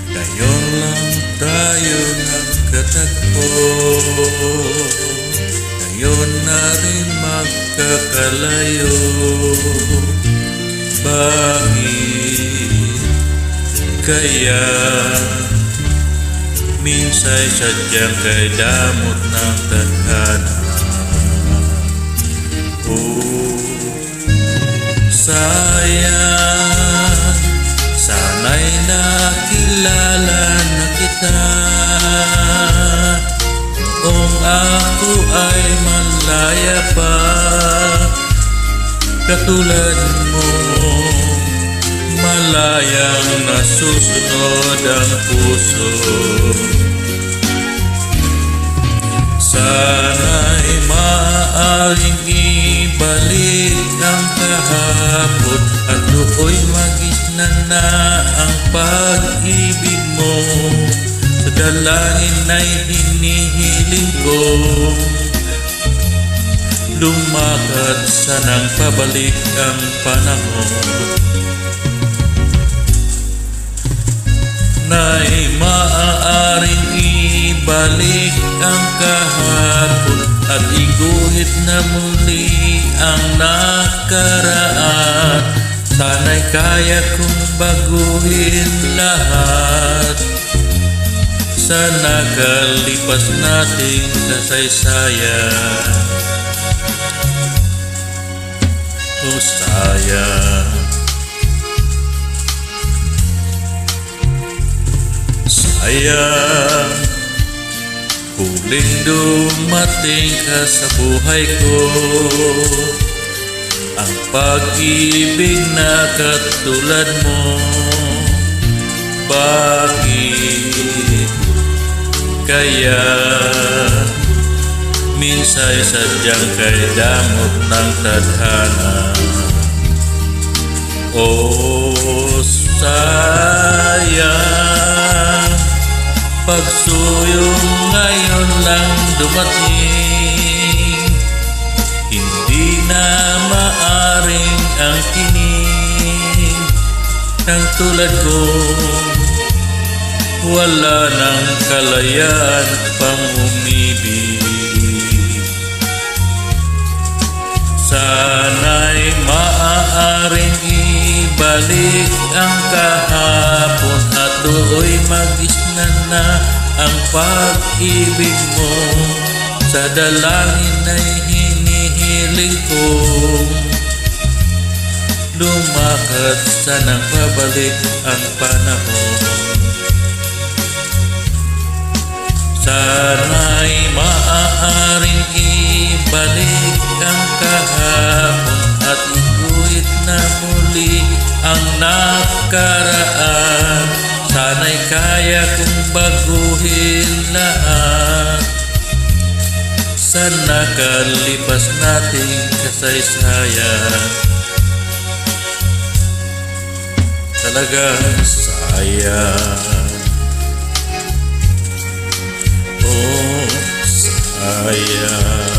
Ngayon lang tayo nagkatagpo, ngayon na rin magkakalayo. Bakit kaya minsa'y sadyang kay damot ng tadhana? Sayang, sana'y nakilala na kita. Kung ako ay malaya pa, katulad mo, malayang nasusunod ang puso. Sana'y maaaring ibalik ang kahapon at do'y magisnan na ang pag-ibig mo. Sa dalangin ay hinihiling ko, lumakad sanang pabalik ang panahon. Na'y maaaring ibalik ang kahapon at iguhit na muli ang nakaraan. Sana'y kaya kong baguhin lahat sa nakalipas nating kasaysayan. O sayang, sayang, huling dumating ka sa buhay ko. Ang pag-ibig na katulad mo, bakit kaya minsa'y sadyang kay damot ng tadhana? O sayang, pagsuyong ngayon lang dumating, hindi na maaring ang tinig ng tulad ko. Wala nang kalayaan pang umibig. Sana'y maaaring ibalik ang kahapon at do'y magisnan na ang pag-ibig mo. Sa dalangin ay hinihiling ko, lumakad sanang pabalik ang panahon. Sana'y maaaring ibalik ang kahapon at iguhit na muli ang nakaraan. Sana'y kaya kong baguhin lahat sa nakalipas nating kasaysayan. Talagang sayang, oh sayang.